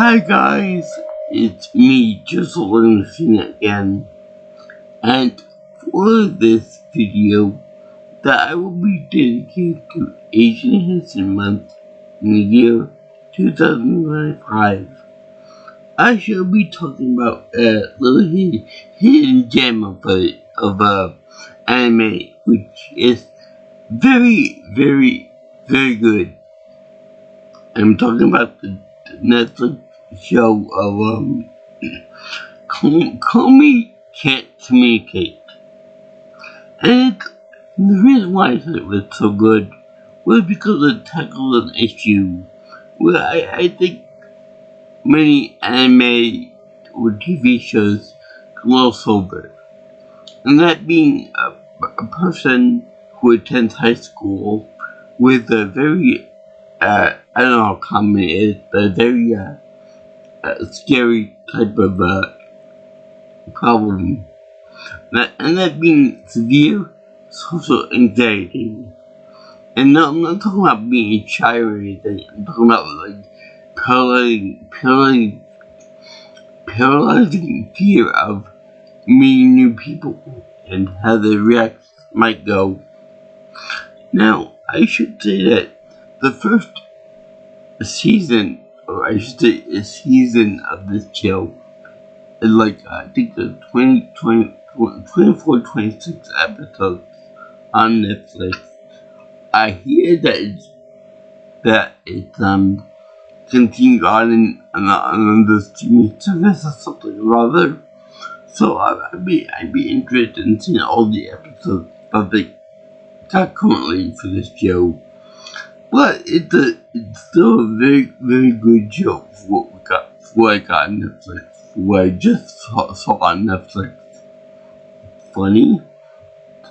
Hi guys, it's me, just Machine again, and for this video that I will be dedicated to Asian History Month in the year 2025, I shall be talking about a little hidden gem of anime, which is very good. I'm talking about the Netflix show of Komi Can't Communicate. And the reason why I thought it was so good was because it tackled an issue where I think many anime or TV shows gloss over. And that being a person who attends high school with a very, I don't know how common it is, but a very scary type of problem. That being severe social anxiety. And no, I'm not talking about being shy or anything. I'm talking about like paralyzing fear of meeting new people and how their reactions might go. Now, I should say that the first season, or I should say a season of this show, is like, I think the 24, 26 episodes on Netflix. I hear that it's continued on in the streaming service or something or other. So I'd be interested in seeing all the episodes that they got currently for this show. But it's still a very good show for what I got on Netflix. What I just saw on Netflix. Funny,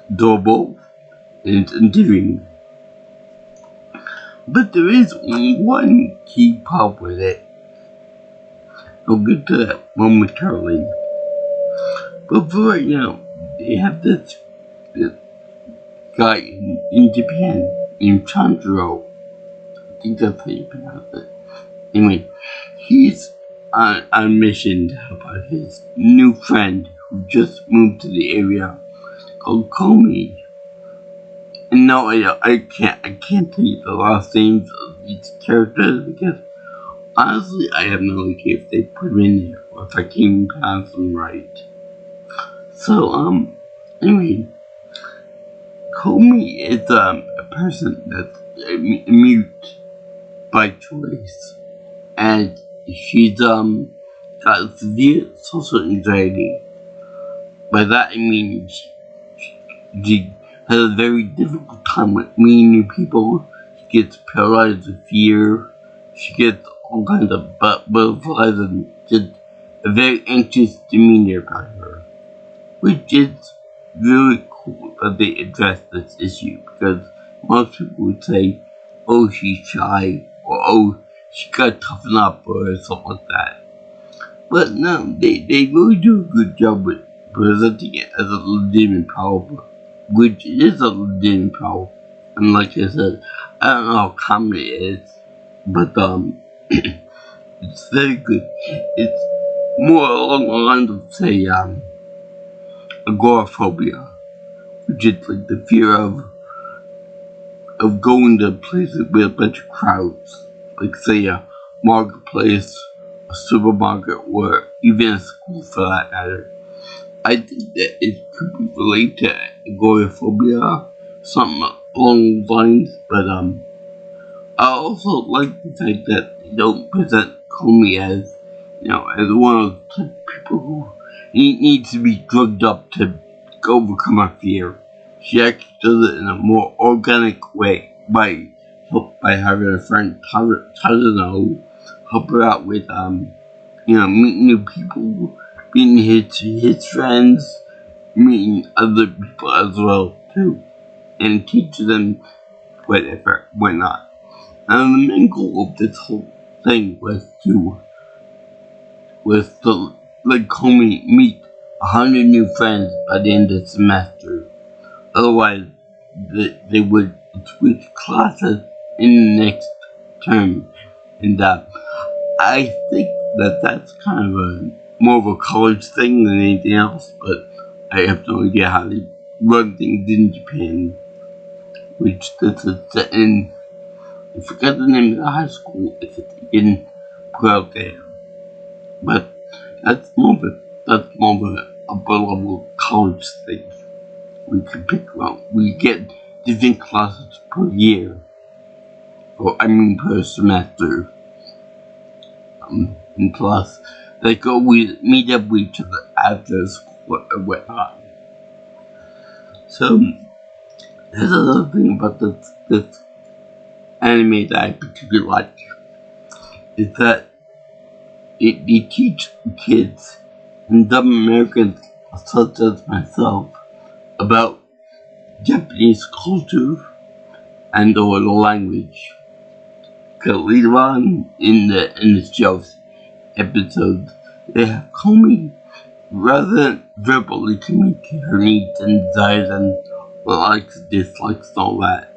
adorable, and endearing. But there is one key problem with it. I'll get to that momentarily. But for right now, they have this guy in Japan named Chandro. I think that's how you pronounce it. Anyway, he's on a mission to help out his new friend who just moved to the area called Komi. And no, I can't tell you the last names of these characters because honestly, I have no idea if they put them in there or if I can even pronounce them right. So, anyway, Komi is a person that's mute by choice, and she's got severe social anxiety. By that I mean she has a very difficult time with meeting new people. She gets paralyzed with fear. She gets all kinds of butterflies and just a very anxious demeanor about her, which is really cool that they address this issue because most people would say, "Oh, she's shy," or "Oh, she got toughened up," or something like that. But no, they really do a good job with presenting it as a legitimate problem, which is a legitimate problem. And like I said, I don't know how common it is, but it's very good. It's more along the lines of, say, agoraphobia, which is like the fear of going to places with a bunch of crowds, like say a marketplace, a supermarket, or even a school for that matter. I think that it could be related to agoraphobia, something along those lines, but I also like the fact that they don't present Komi as, as one of the type of people who needs to be drugged up to overcome her fear. She actually does it in a more organic way by having a friend Tazano help her out with meeting new people, meeting his friends, meeting other people as well too, and teach them whatnot. And the main goal of this whole thing was to let Komi meet 100 new friends by the end of the semester. Otherwise, they would switch classes in the next term. And I think that's kind of a more of a college thing than anything else, but I have no idea how they run things in Japan, which this is set in, I forget the name of the high school, if it's in out there. But that's more of a upper level college thing. We can pick around. We get different classes per year, or per semester. In class, they go meet up with each other after school or whatnot. So there's another thing about this anime that I particularly like, is that they teach kids and dumb Americans such as myself about Japanese culture and or the language. Because later on in the show's episode, they have Komi rather than verbally communicate her needs and desires and likes, dislikes, and all that.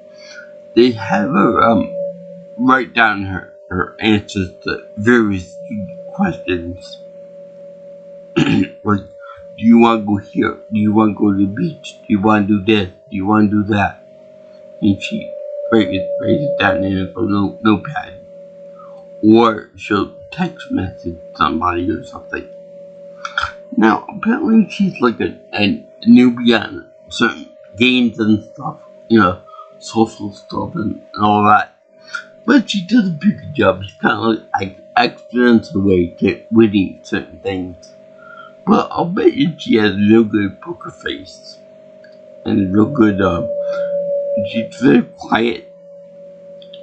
They have her write down her answers to various questions. Like, do you want to go here? Do you want to go to the beach? Do you want to do this? Do you want to do that? And she writes it down in a notepad. Or she'll text message somebody or something. Now, apparently she's like a newbie on certain games and stuff, social stuff and all that. But she does a pretty good job. She's kind of like excellent the way to winning certain things. But I'll bet you she has a real good poker face. And a real good, she's very quiet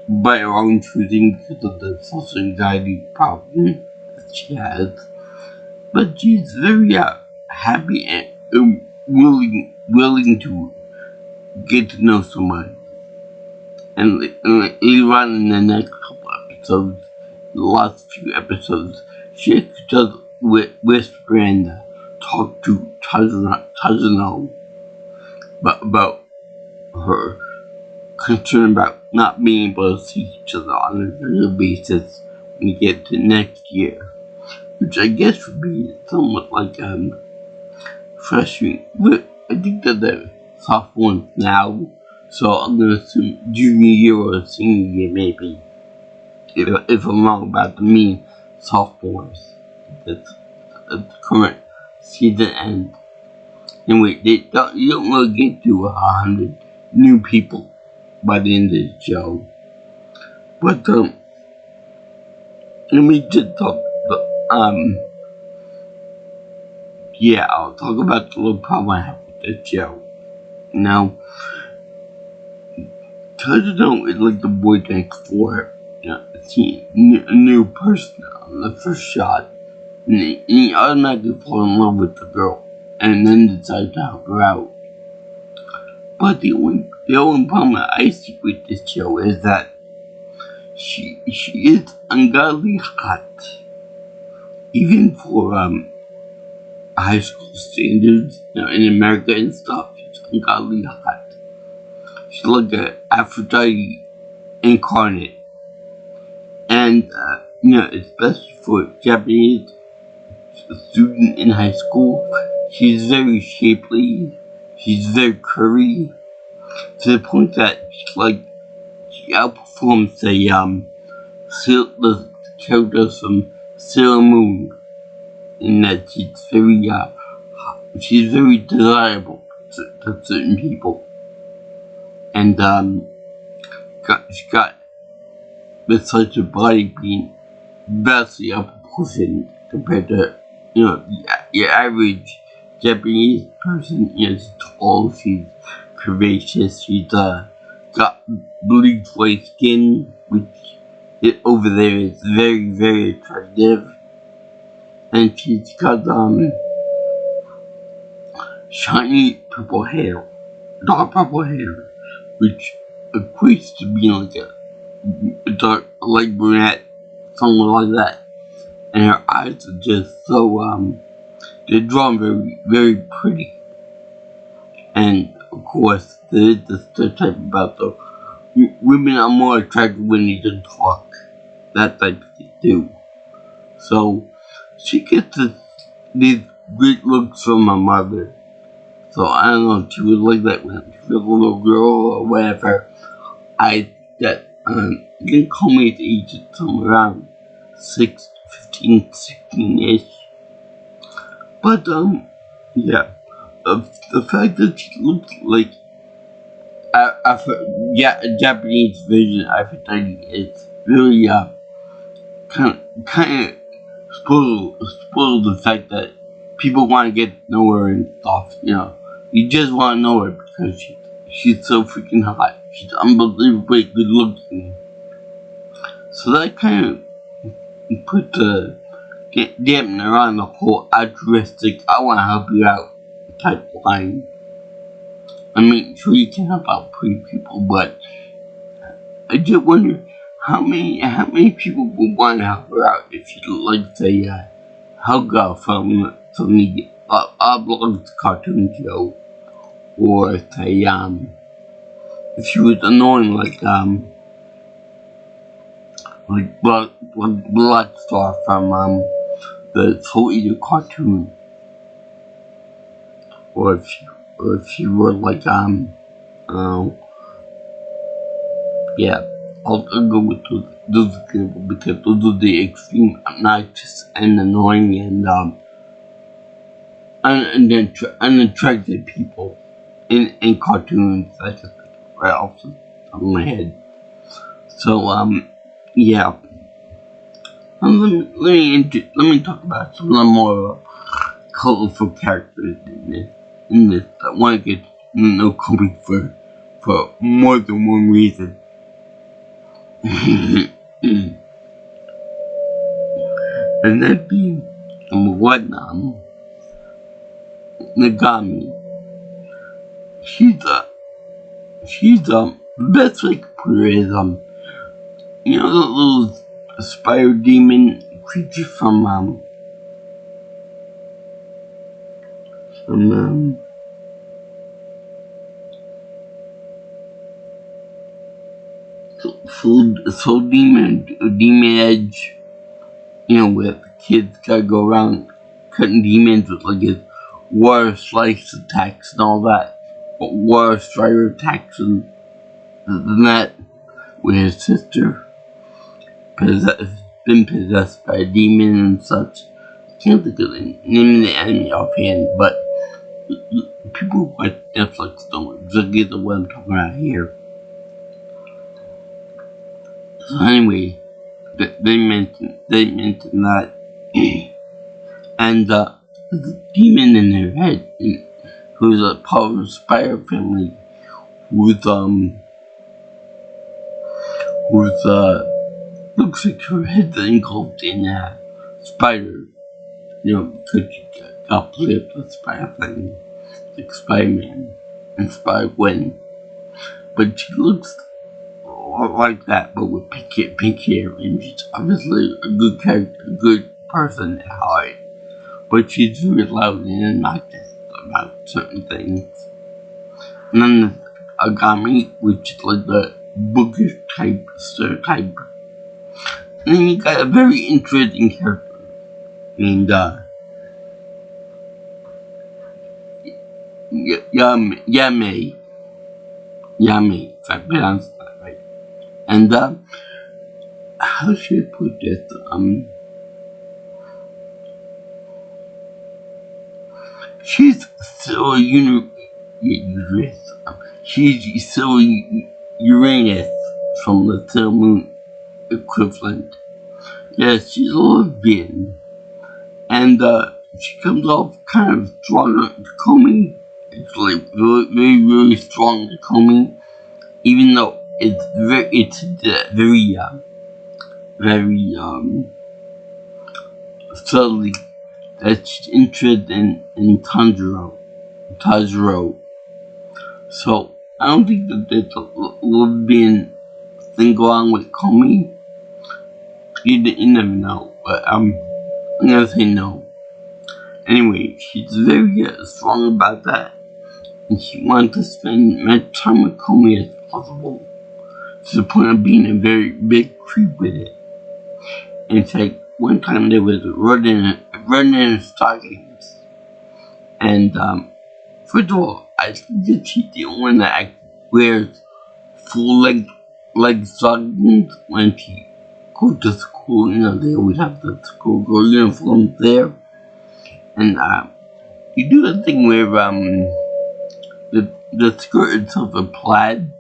by her own choosing because of the social anxiety problem that she has. But she's very happy and willing to get to know someone. And later on in the next couple episodes, the last few episodes, she does whisper and talk to Tazano about her concern about not being able to see each other on a regular basis when you get to next year, which I guess would be somewhat like freshman. But I think that they're sophomores now, so I'm gonna assume junior year or senior year maybe. If I'm wrong about the mean sophomores, that's the current season end. Anyway, you don't really get to 100 new people by the end of the show. But let me just talk. I'll talk about the little problem I have with this show. Now, Tazano is like the boy next door. See a new person on the first shot, and he automatically falls in love with the girl, and then decides to help her out. But the only problem that I see with this show is that she is ungodly hot, even for high school standards, in America and stuff. She's ungodly hot. She's like an Aphrodite incarnate. And, especially for a Japanese student in high school, she's very shapely, she's very curvy, to the point that she outperforms the characters from Sailor Moon, in that she's very desirable to certain people. And, she got with such a body being vastly outproportioned compared to, your average Japanese person. She's tall, she's curvaceous, she's got bleached white skin, which over there is very, very attractive. And she's got shiny purple hair, dark purple hair, which equates to being like a dark, light brunette, something like that. And her eyes are just so, they're drawn very, very pretty. And of course, there is the stereotype about the women are more attractive when they just talk. That type of thing too. So, she gets these great looks from my mother. So I don't know if she was like that when she was a little girl or whatever. I think Komi's age is somewhere around 16 ish. But yeah, the fact that she looks like a Japanese version of Aphrodite is really kind of spoil the fact that people want to get to know her and stuff. You know, you just want to know her because she's so freaking hot. She's unbelievably good looking. So that kind of put the dampener on the whole altruistic, I want to help you out type line. I mean, sure you can help out pretty people, but I just wonder how many people would want to help her out if she looked like, say, Helga from the Oblong's cartoon show, or say, if she was annoying like Bloodstar from the Soul Eater cartoon, or if she were like yeah, I'll go with those examples because those are the extreme obnoxious and annoying and unattractive people in cartoons. I just right off the top of my head. So yeah. Let me talk about some of the more colorful characters in this that want to get to know Komi for more than one reason. And that being number one, Nagami. She's the best way to put her is you know the little spider demon creature from Soul Demon Edge, you know, where the kids gotta go around cutting demons with like his water slice attacks and all that, but water strider attacks and that, with his sister been possessed by a demon and such. I can't think of the name of the enemy offhand, but people who watch Netflix don't exactly get what I'm talking about here. So anyway, they mentioned that, and the demon in their head, who's a part of the spider family, who's looks like her head's engulfed in a spider, you know, because she got played up the spider thing, like Spider-Man and Spider-Gwen. But she looks like that, but with pink hair, and she's obviously a good character, a good person at heart. But she's very loud and obnoxious about certain things. And then there's Agami, which is like the bookish type, stereotype. And then you got a very interesting character named Yame, if I pronounced that right. And how should I put this? She's still she's still Uranus from the Sailor Moon equivalent. Yes, she's a lesbian, and she comes off kind of stronger to Komi. It's like really strong to Komi, even though it's very subtly that she's interested in Tanjiro. So I don't think that there's a lesbian thing going on with Komi. You never know, but I'm gonna say no. Anyway, she's very strong about that, and she wants to spend as much time with Komi as possible, to the point of being a very big creep with it. In fact, one time there was a rodent running in stockings. And first of all, I think that she's the only one that wears full leg stockings when she goes to school. They always have the schoolgirl uniform there. And you do a thing where the skirt itself is plaid,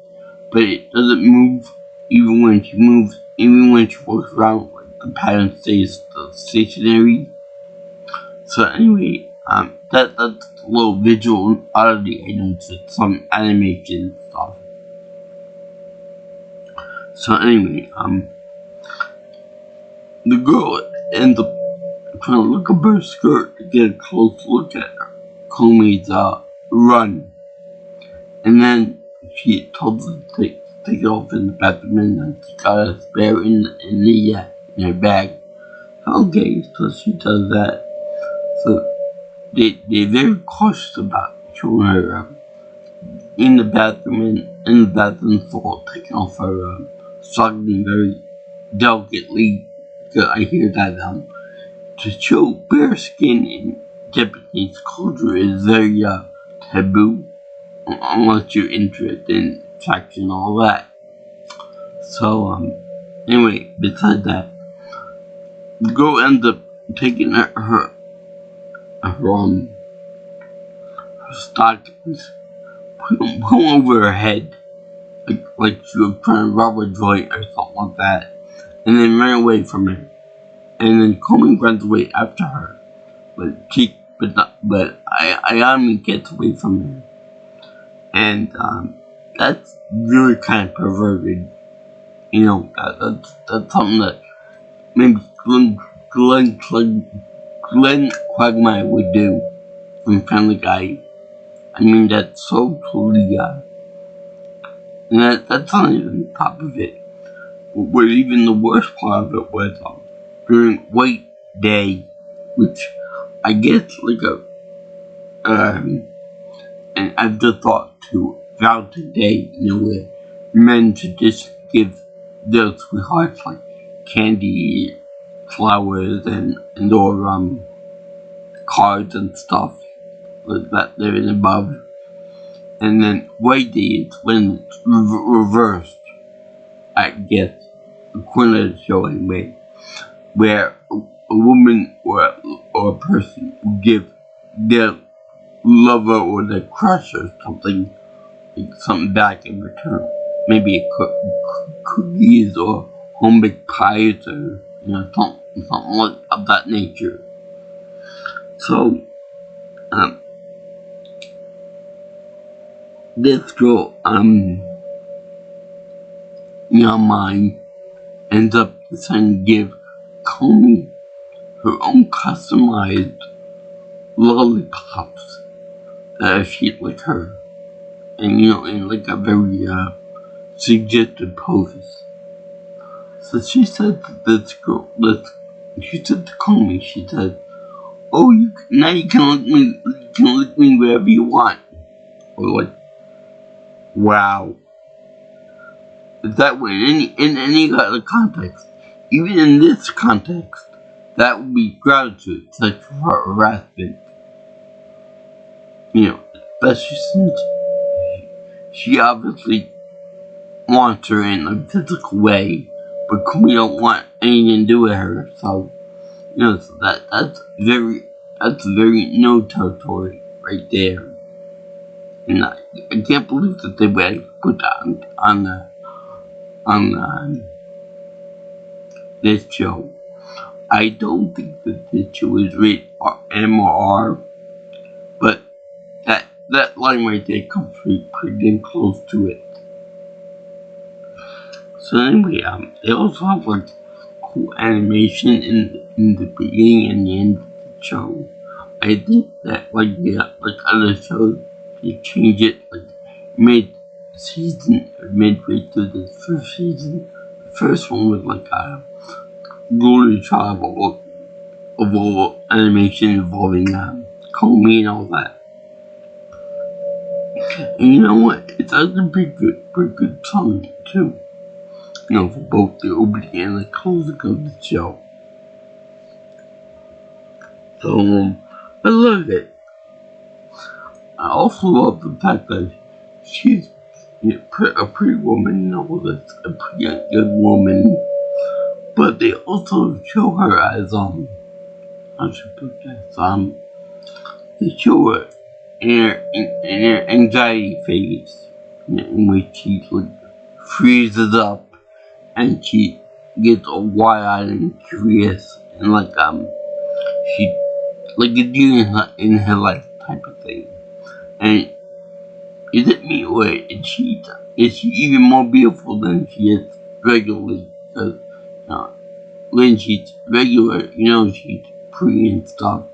but it doesn't move even when she moves. Even when she walks around, like the pattern stays stationary. So anyway, that's a little visual oddity I noticed with some animation stuff. So anyway, the girl ends up trying to look up her skirt to get a close look at her. Komi's run. And then she told her to take it off in the bathroom, and she got a spare in her bag. Okay, so she does that. So they're very cautious about showing her in the bathroom and in the bathroom stall, taking off her stocking very delicately. Because I hear that to show bare skin in Japanese culture is very taboo, unless you're interested in attraction and all that. So anyway, besides that, the girl ends up taking her stockings, put them over her head, like she was trying to rob a joint or something like that, and then ran away from her. And then Komi runs away after her, but Ayami gets away from her, and that's really kind of perverted. That's something that maybe Glenn Quagmire would do from Family Guy. I mean, that's so totally, and that's not even the top of it. But even the worst part of it was during White Day, which I guess an afterthought to Valentine's Day, where men should just give their sweethearts like candy, flowers, and or cards and stuff like that there and above. And then White Day is when it's reversed, I guess, according to the show anyway, where a woman or a person will give their lover or their crush or something back in return. Maybe cookies or home-baked pies or something like of that nature. So this girl mine ends up deciding to give Komi her own customized lollipops that are shaped like her, and in like a very suggestive poses. So she said to this girl, she said to Komi, she said, "Oh, now you can lick me wherever you want." Or like, wow. Is that way in any other context? Even in this context, that would be gratitude, sexual harassment. Especially since she obviously wants her in a physical way, but Komi don't want anything to do with her. So, so that's very no territory right there. And I can't believe that they would put that on this show. I don't think that this show is rated M or R, but that line right there comes pretty damn close to it. So anyway, they also have like cool animation in the beginning and the end of the show. I think that like other shows, they change it like mid-season or midway through the first season. The first one was like a glory trial of all animation involving Komi and all that. And you know what? It's actually pretty good song too. For both the opening and the closing of the show. So I love it. I also love the fact that she's a pretty woman, that's a pretty young woman, but they also show her as how should I put this, they show her in her anxiety phase, in which she like freezes up and she gets all wide-eyed and curious and she like a deer in her life type of thing. And is it me or is she even more beautiful than she is regularly? Because when she's regular, she's pretty and stuff.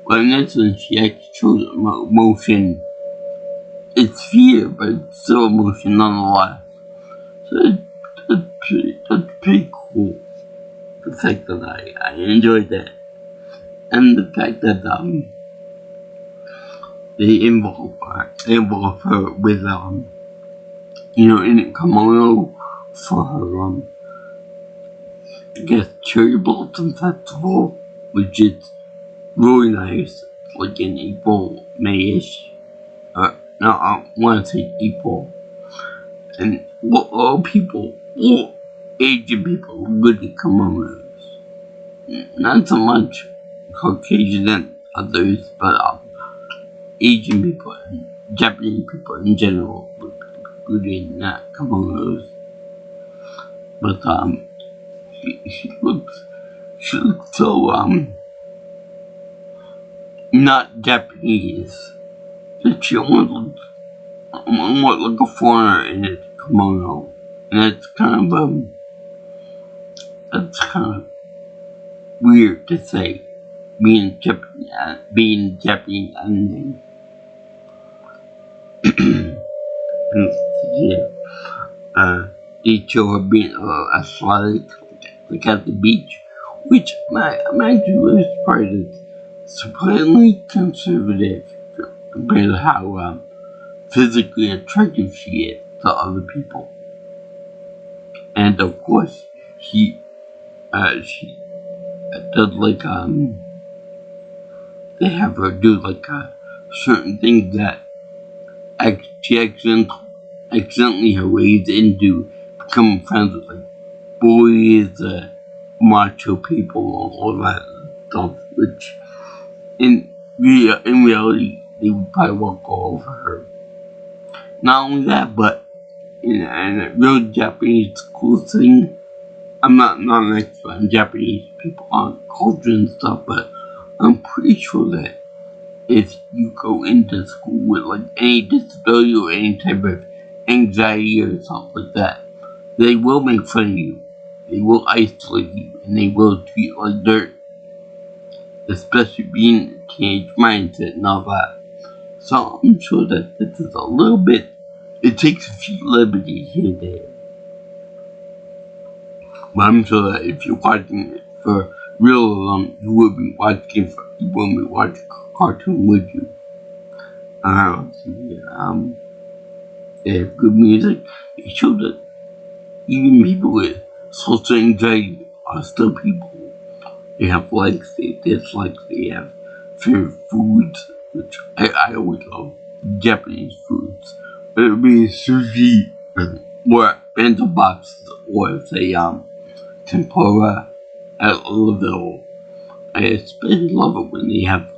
But in this one, she actually shows emotion. It's fear, but it's still emotion nonetheless. So that's pretty cool. The fact that I enjoyed that. And the fact that they involve her with in a kimono for her I guess cherry blossom festival, which is really nice, like in April, May-ish. No, I want to say April. And all Asian people are good at kimonos. Not so much Caucasian than others, but Asian people and Japanese people in general look good in kimonos. But she looks so not Japanese that she almost looks somewhat like a foreigner in a kimono, and that's kind of weird to say, being Japanese and they show her being athletic, like at the beach, which I'm actually really surprised is surprisingly conservative compared to how physically attractive she is to other people. And of course, she does they have her do certain things that she accidentally her ways into becoming friends with boys, macho people, and all that stuff, which in reality they would probably walk all over her. Not only that, but in a real Japanese school thing, I'm not an expert on Japanese people on culture and stuff, but I'm pretty sure that if you go into school with any disability or any type of anxiety or something like that, they will make fun of you. They will isolate you, and they will treat you like dirt. Especially being a teenage mindset and all that. So I'm sure that this is a little bit, it takes a few liberties here and there. But I'm sure that if you're watching it for real, you wouldn't be watching a cartoon, would you? They have good music. It shows that even people with social anxiety are still people. They have likes, they dislikes, they have favorite foods, which I always love Japanese foods. Whether it be sushi or bento boxes or say tempura. I love it all. I especially love it when they have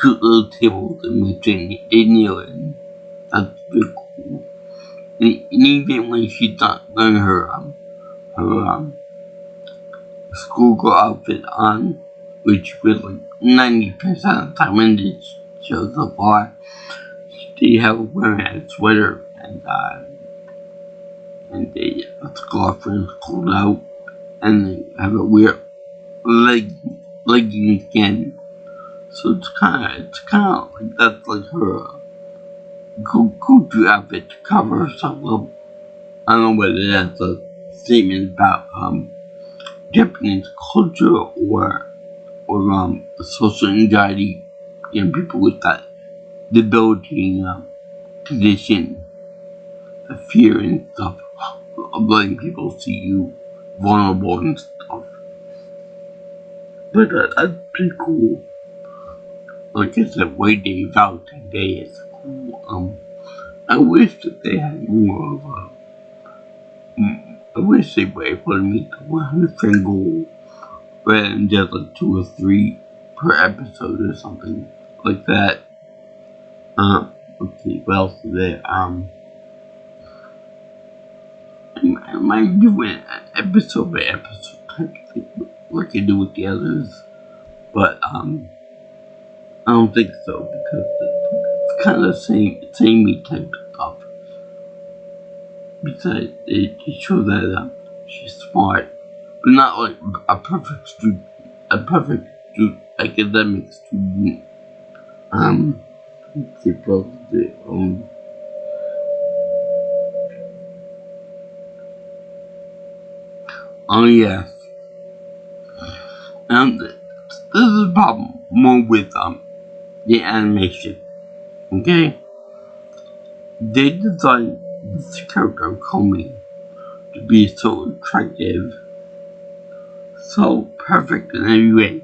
cute little tables in which they kneel in. That's pretty cool. And even when she's not wearing her schoolgirl outfit on, which was 90% of the time in this show so far, they have her wearing a sweater and they scarf and cold out, and they have a weird leggings again. So it's kind of like that's like her go-to outfit to cover herself up. I don't know whether that's a statement about Japanese culture or social anxiety, people with that debilitating condition, the fear and stuff of letting people see you vulnerable and stuff. But that's pretty cool. like I said, Way Day, Valentine's Day is cool. I wish that they had more of I wish they were able to meet the 100 goal rather than just like 2 or 3 per episode or something like that. Let's see, what else is there? I might do an episode by episode type thing like I do with the others, but I don't think so because it's kind of the samey type of stuff. Besides, it shows that she's smart, but not like a perfect academic student. Let's see what else is there. Oh yes. This is a problem more with the animation. Okay? They designed this character Komi to be so attractive, so perfect in every way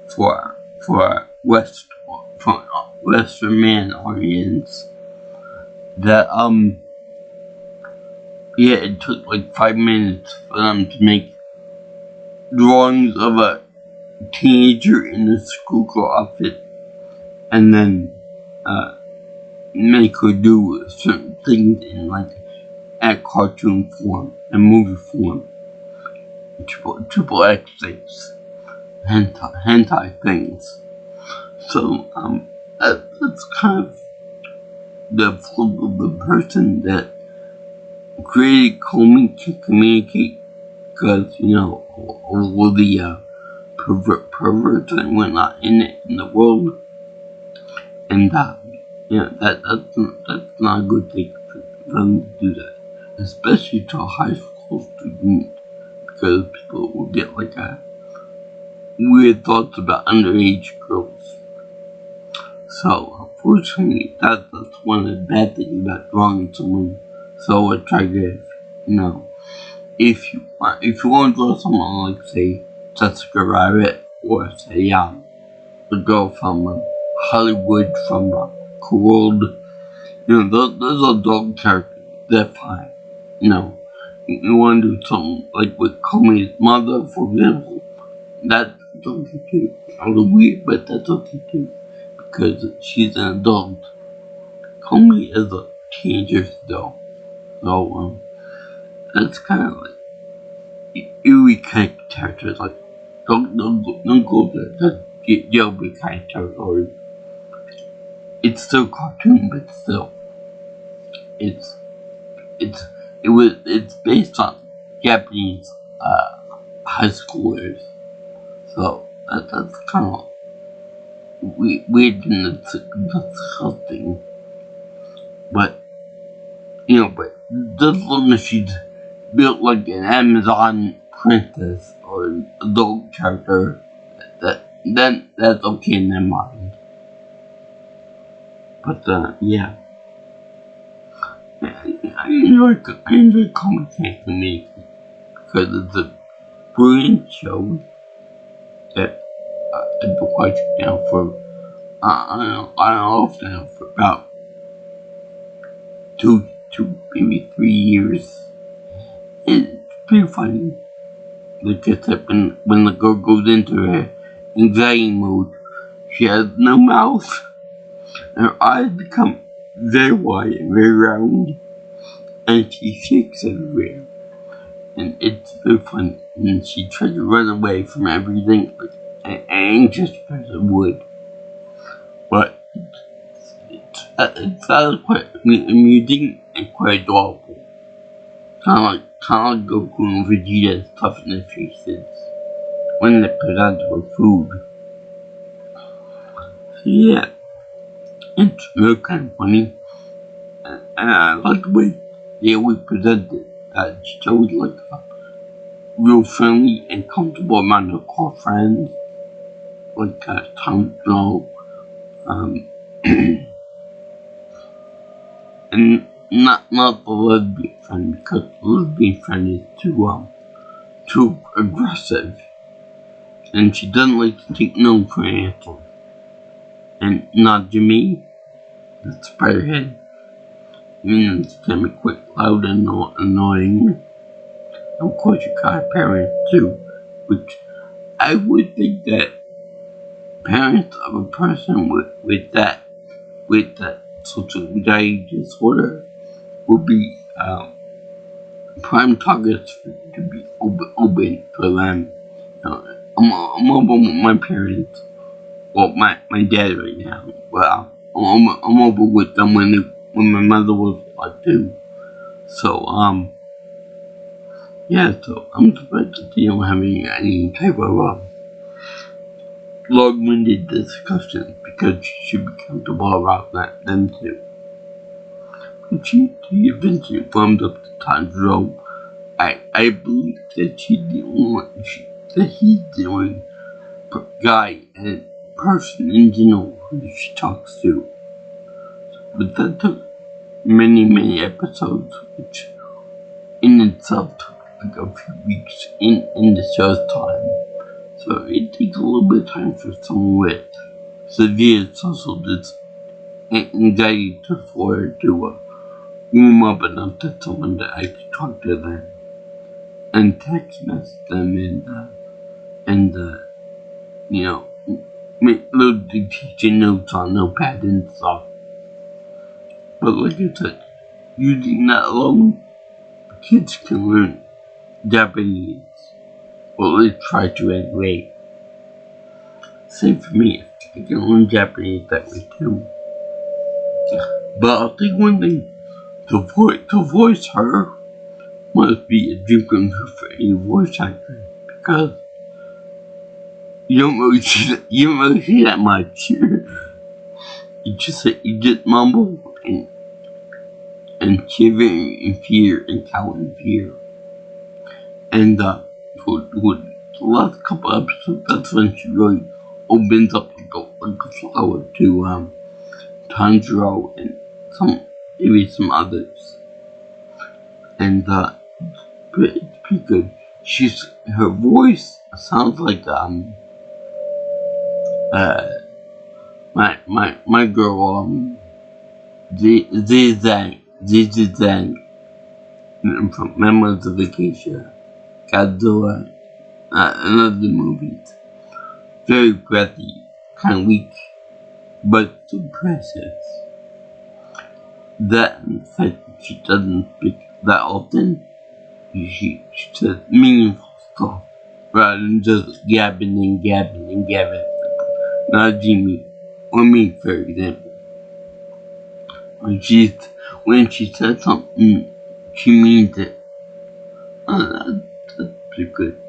for a Western man audience that yeah, it took like 5 minutes for them to make drawings of a teenager in a schoolgirl outfit and then make her do certain things in like a cartoon form and movie form. Triple X things. Hentai things. So that's kind of the flip of the person that created Komi to communicate, because all the perverts and whatnot in the world, and that's not a good thing for them to do that, especially to a high school student, because people will get like weird thoughts about underage girls. So unfortunately, that's one of the bad things about drawing someone so attractive. If you want to draw someone like, say, Jessica Rabbit, or say the girl from Hollywood from Cold, those are dog characters. They're fine. You want to do something like with Komi's mother, for example. That's okay too. A little weird, but that's okay too, because she's an adult. Komi is a teenager still. So, that's kind of like eerie kind of characters. Like, don't go there. That's jailbreak kind of territory. It's still cartoon, but still, it's based on Japanese high schoolers. So that's kind of weird and disgusting. But just long as she's built like an Amazon princess or an adult character, then that's okay in their mind. But yeah, I enjoy Comic Candy because it's a brilliant show that I've been watching now for for about 2 maybe 3 years. It's pretty funny. Like I said, when the girl goes into her anxiety mode, she has no mouth, and her eyes become very wide and very round, and she shakes everywhere. And it's very funny. And she tries to run away from everything like an anxious person would. But it's quite amusing and quite adorable. Kind of like Goku and Vegeta's tough in their faces when they're presented with food. So yeah, it's really kind of funny. And I like the way they always present it. It's always like a real friendly and comfortable amount of core friends. Like Tom Snow. And not the lesbian friend, because the lesbian friend is too aggressive, and she doesn't like to take no for an answer. and not to me. That's Spiderhead. Even though it's can be quite loud and annoying. Of course, you got a parent too, which I would think that parents of a person with that social anxiety disorder would be prime targets to be open for them. I'm open with my parents. Well, my dad right now. Well, I'm open with them when my mother was alive too. So yeah. So I'm surprised to see him having any type of long-winded discussion because she should be comfortable about them too. But she eventually formed up the Tanjiro. I believe that she's the only one that he's the only guy and person in general who she talks to. But that took many episodes, which in itself took like a few weeks in the show's time. So it takes a little bit of time for someone with severe social anxiety disorder to warm up enough to someone that I can talk to them and text message them and make little dictation notes on notepad and stuff. But like I said, using that alone, kids can learn Japanese. Well, at least try to anyway. Same for me, I can learn Japanese that way too. But I'll think one thing, to voice her must be a dream come true for any voice actor, because you don't really see that much. You just mumble and shiver in fear and cower in fear. And with the last couple episodes, that's when she really opens up like a flower to Tanjiro and maybe some others. And it's pretty good. Her voice sounds like my girl Zizang from Memories of Acacia, Godzilla, another movie. Very breathy, kind of weak, but impressive. That in fact she doesn't speak that often. She says meaningful stuff rather than just gabbing. Not Jimmy or me, for example. When she says something, she means it. That's pretty good.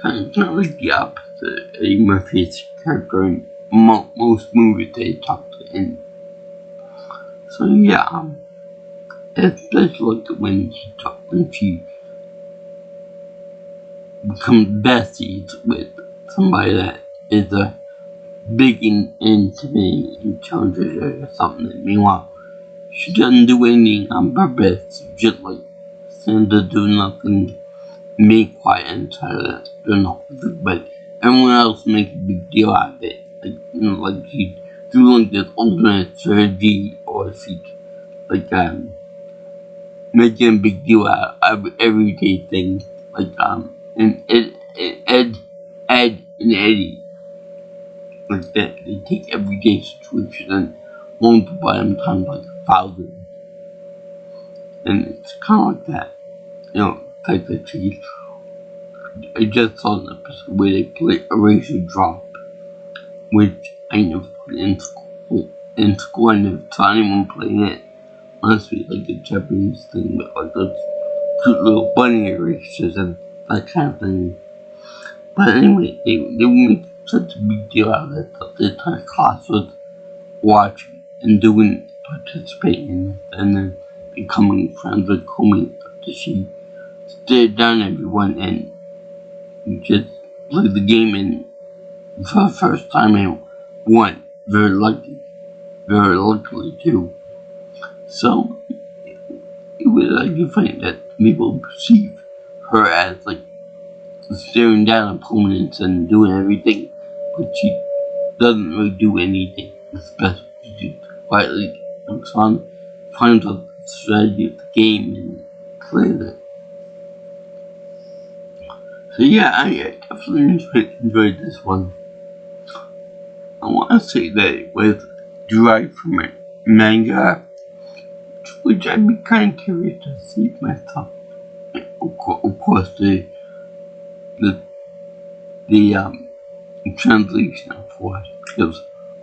Kind of like the opposite of Eddie Murphy's character in most movies they talk to in. So yeah, especially when she becomes besties with somebody that is big into me and challenges her or something. Meanwhile, she doesn't do anything on purpose, just like seems to do nothing, be quiet and silent, do nothing, but everyone else makes a big deal out of it. Like she's doing this ultimate strategy, or she's like making a big deal out of everyday things, like and Ed and Eddie, like that. They take everyday situations and multiply them times like 1,000, and it's kind of like that, type of cheese. I just saw an episode where they play Erasure Drop, which I never put in school. I never saw anyone playing it. Honestly, like a Japanese thing, but like those cute little bunny erasers and that kind of thing. But anyway, they would make such a big deal out of it that the entire class was watching and participating in it, and then becoming friends with Komi after she stared down everyone and just played the game, and for the first time I won. Very luckily too. So it was actually funny that people perceive her as like staring down opponents and doing everything, but she doesn't really do anything. It's best to do quietly looks on, finds out the strategy of the game and plays it. So yeah, I definitely enjoyed this one. I want to say that it was derived from a manga, which I'd be kind of curious to see myself. Of course, the translation, of course, because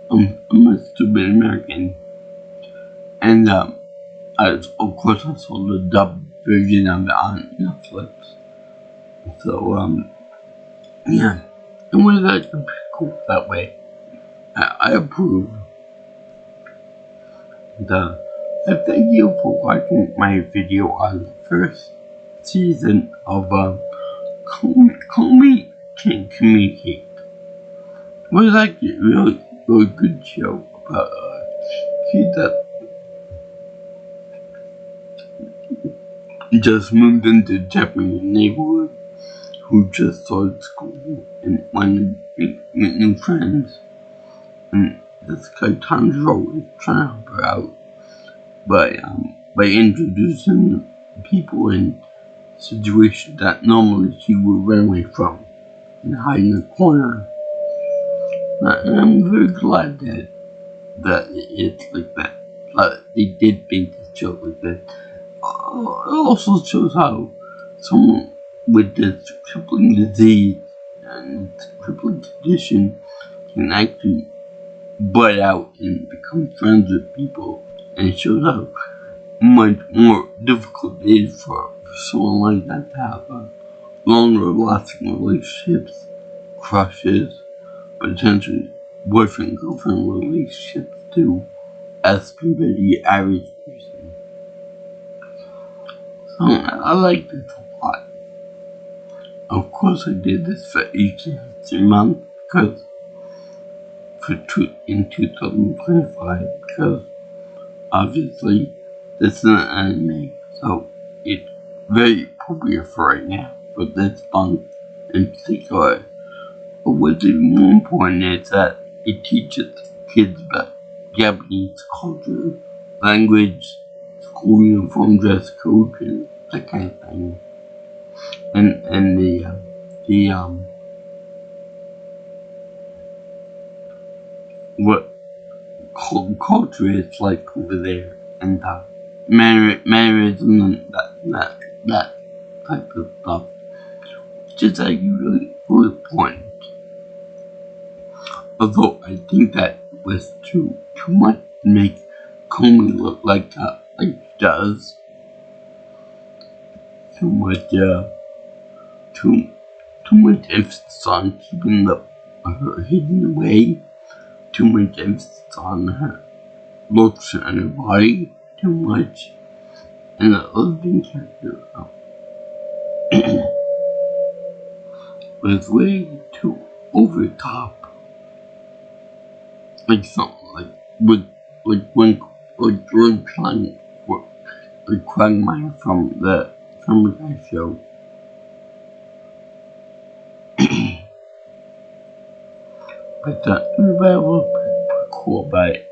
I'm a stupid American, and of course I saw the dubbed version of it on Netflix. So yeah, it was actually pretty cool that way. I approve. I thank you for watching my video on the first season of Komi Can't Communicate. It was actually a really good show about kids that just moved into a Japanese neighborhood who just started school and wanted to make new friends. And this guy Tanjiro is trying to help her out by introducing people in situations that normally she would run away from and hide in a corner. And I'm very glad that it's like that. They did make this joke like that. It also shows how someone with this crippling disease and crippling condition can actually butt out and become friends with people, and it shows how much more difficult it is for someone like that to have longer lasting relationships, crushes, potentially boyfriend-girlfriend relationships too, as compared to the average person. So I like this a lot. Of course I did this for each month because in 2025 because obviously this is an anime, so it's very appropriate for right now, for this month in particular. But what's even more important is that it teaches kids about Japanese culture, language, school uniform, dress code, and that kind of thing. And what culture is like over there, and mannerism and that type of stuff. Just like really important. Although I think that was too much to make Komi look like she does. Too much emphasis on keeping her hidden away. Too much emphasis on her looks and her body. Too much. And the other character was way too over the top. Like something like Quagmire from the Family Guy show. But everybody was pretty cool about it.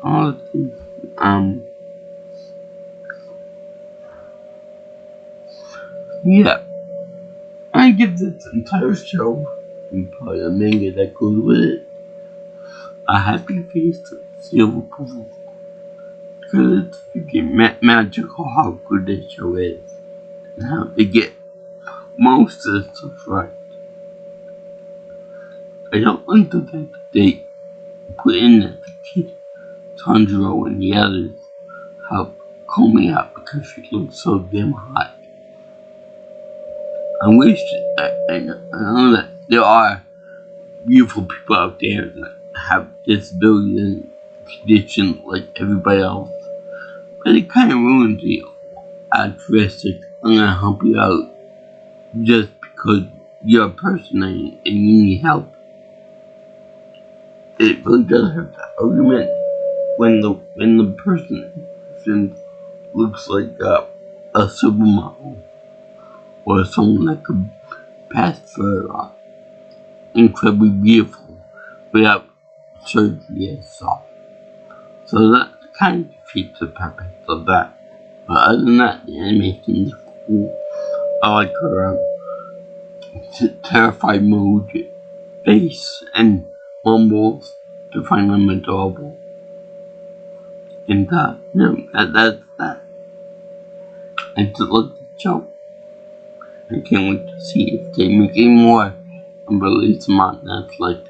Honestly, yeah. I give this entire show, and probably the manga that goes with it, a happy face to seal of approval. Because it's freaking magical how good this show is, and how they get most of the stuff right. I don't like the fact that they put in that the kid, Tanjiro, and the others help Komi out because she looks so damn hot. I wish I know that there are beautiful people out there that have disabilities and conditions like everybody else, but it kind of ruins the altruistic, I'm gonna help you out just because you're a person and you need help. It really does hurt that argument when the person looks like a supermodel or someone that could pass for incredibly beautiful without surgery and stuff. So that kind of defeats the purpose of that. But other than that, the animation is cool. I like her terrified mode, face, and mumbles to find them adorable. And that's that. And to look at the show, I can't wait to see if they make any more and release them on Netflix.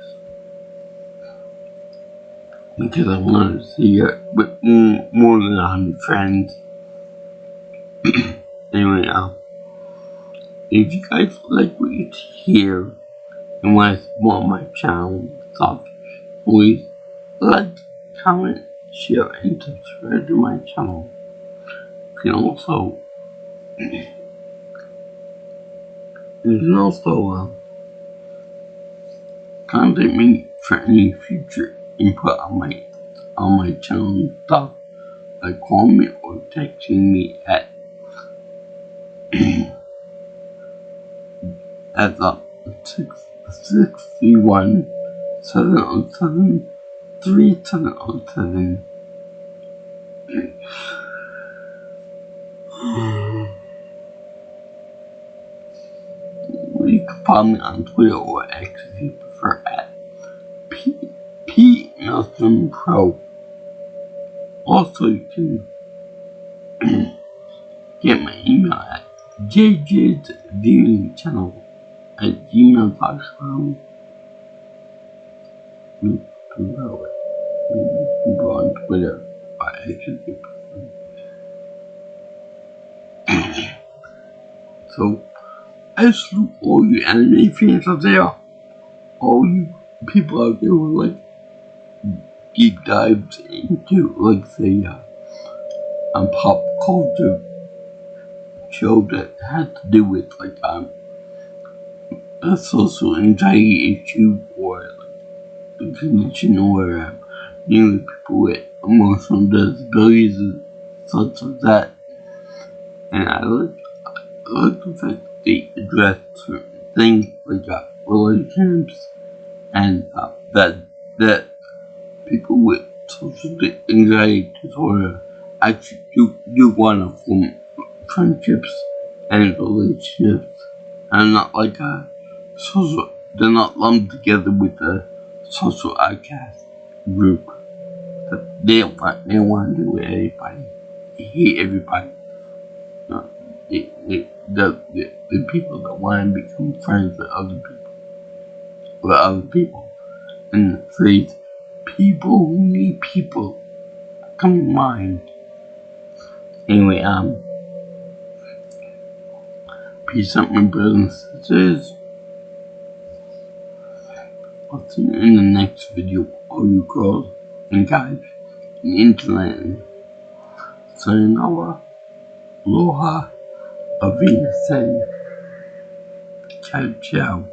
Because I want to see it with more than 100 friends. Anyway, if you guys like what you hear and want to support my channel stuff, please like, comment, share, and subscribe to my channel. You can also contact me for any future input on my channel and stuff by calling me or texting me at 631 707 3707. You can follow me on Twitter or X if you prefer at P Nelson Pro. Also, you can get my email at jjsviewingchannel@gmail.com. You can go on Twitter or X if you prefer. So, I salute all you anime fans out there, all you people out there who like deep dives into, like, say, pop culture show that has to do with, like, a social anxiety issue or, like, a condition or, people with emotional disabilities and such as that. And I like the fact that they address certain things like relationships and that people with social anxiety disorder actually do want to form friendships and relationships, and not like they're not lumped together with a social outcast group. They don't want to do with anybody. They hate everybody. The people that want to become friends with other people. And the phrase, people who need people, come to mind. Anyway, peace out, my brothers and sisters. I'll see you in the next video, all you girls and guys in the internet. Sayonara, aloha, avina, ciao, ciao.